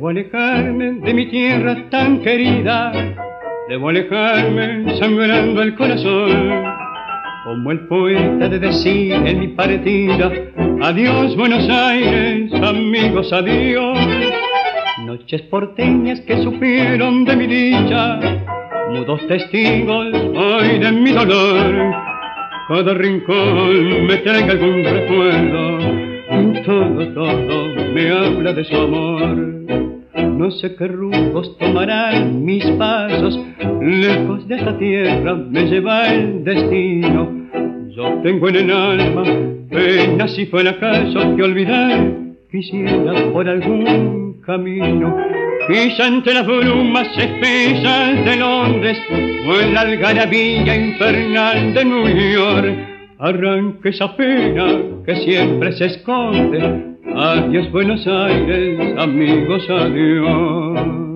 Debo alejarme de mi tierra tan querida, debo alejarme sangrando el corazón, como el poeta de decir en mi partida: adiós Buenos Aires, amigos, adiós. Noches porteñas que supieron de mi dicha, mudos testigos hoy de mi dolor. Cada rincón me traiga algún recuerdo, todo me habla de su amor. No sé qué rumbos tomarán mis pasos, lejos de esta tierra me lleva el destino. Yo tengo en el alma penas y fracasos que olvidar quisiera por algún camino. Quizá ante las brumas espesas de Londres o en la algarabía infernal de New York, arranque esa pena que siempre se esconde. Adiós Buenos Aires, amigos, adiós.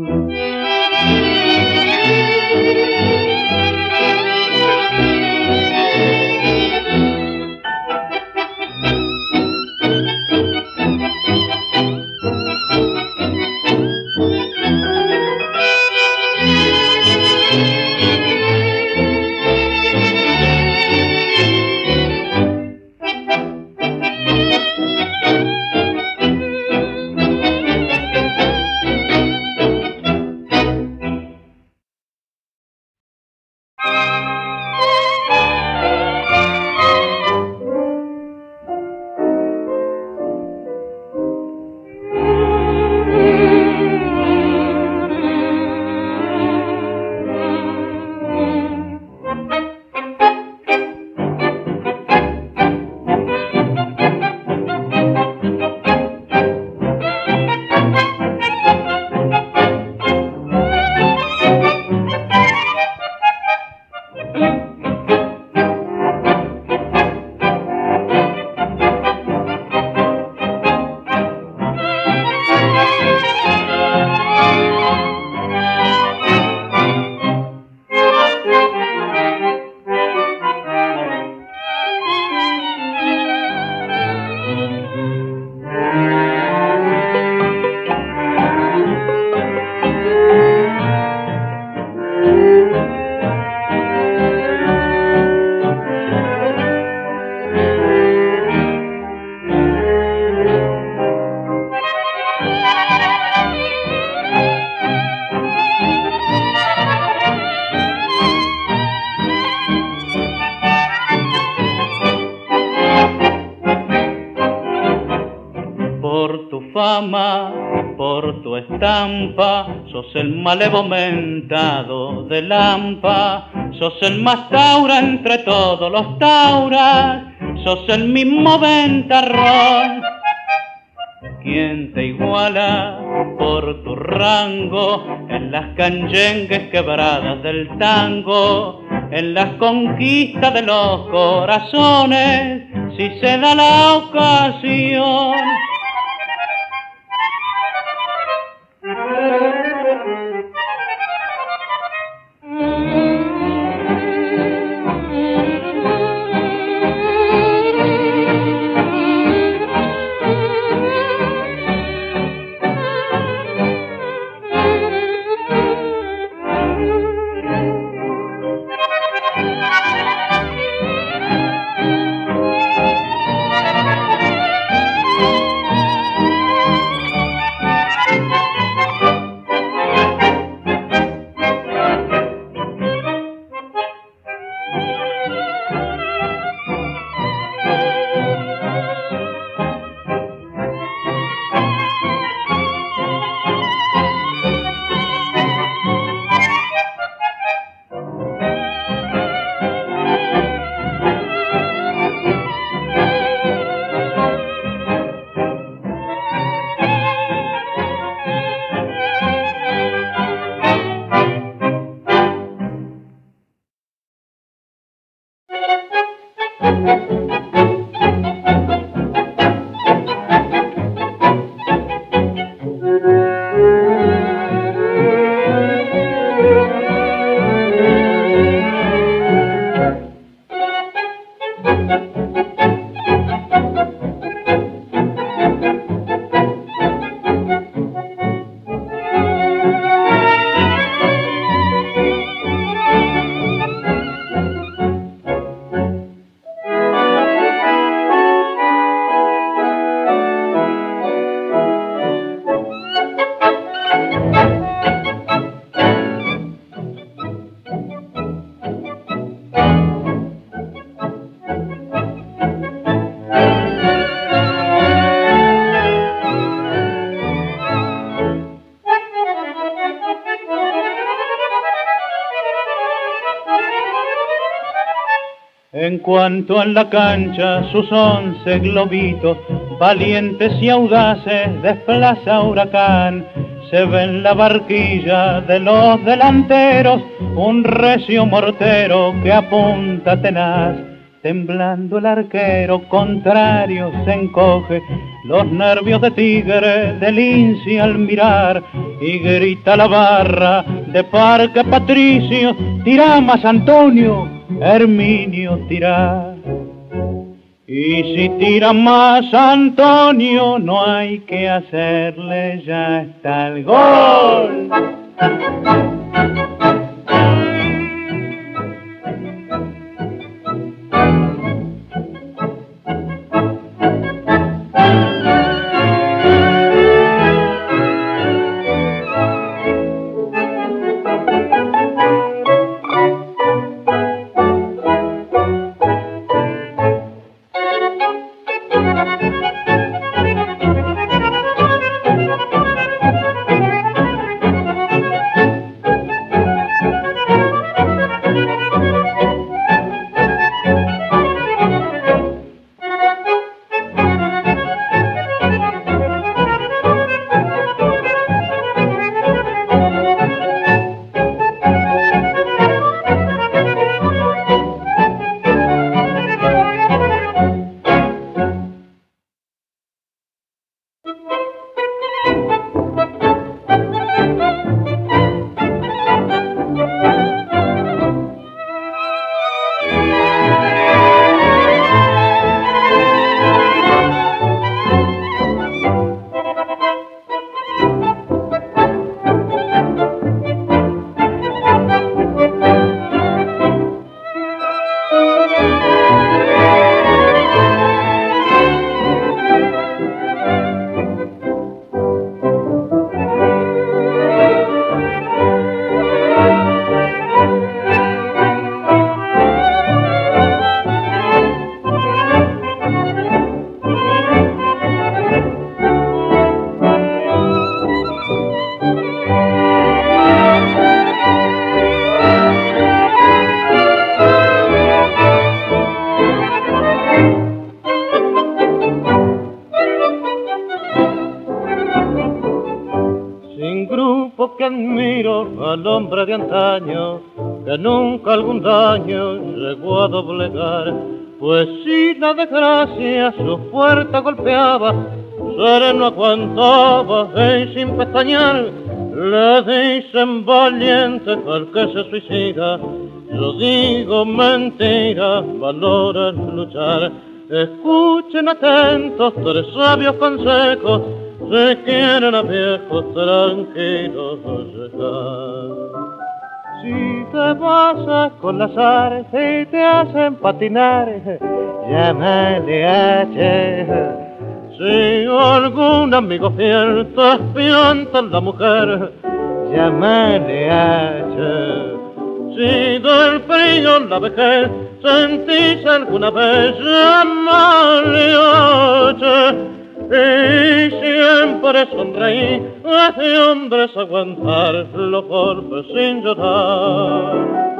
Por tu estampa, sos el malevo mentado de Lampa, sos el más taura entre todos los tauras, sos el mismo ventarrón. ¿Quién te iguala por tu rango en las canyengues quebradas del tango, en las conquistas de los corazones, si se da la ocasión? En cuanto en la cancha sus 11 globitos, valientes y audaces, desplaza Huracán. Se ve en la barquilla de los delanteros un recio mortero que apunta tenaz. Temblando el arquero contrario se encoge, los nervios de tigre del Lince al mirar, y grita la barra de Parque Patricio: tirá más Antonio, Herminio tirá. Y si tira más Antonio, no hay que hacerle, ya está el gol. Al hombre de antaño, que nunca algún daño llegó a doblegar, pues si la desgracia su puerta golpeaba, sereno aguantaba y sin pestañear. Le dicen valiente al que se suicida, yo digo mentira, valoran luchar. Escuchen atentos tres sabios consejos, si quieren a viejos tranquilos llegar. Si te vas con las ares y te hacen patinar, llámale a H. Si algún amigo fiel te espianta la mujer, llámale a H. Si del frío la vejez sentís alguna vez, llámale a H. Y siempre sonreí, hace hombres aguantar los golpes sin llorar.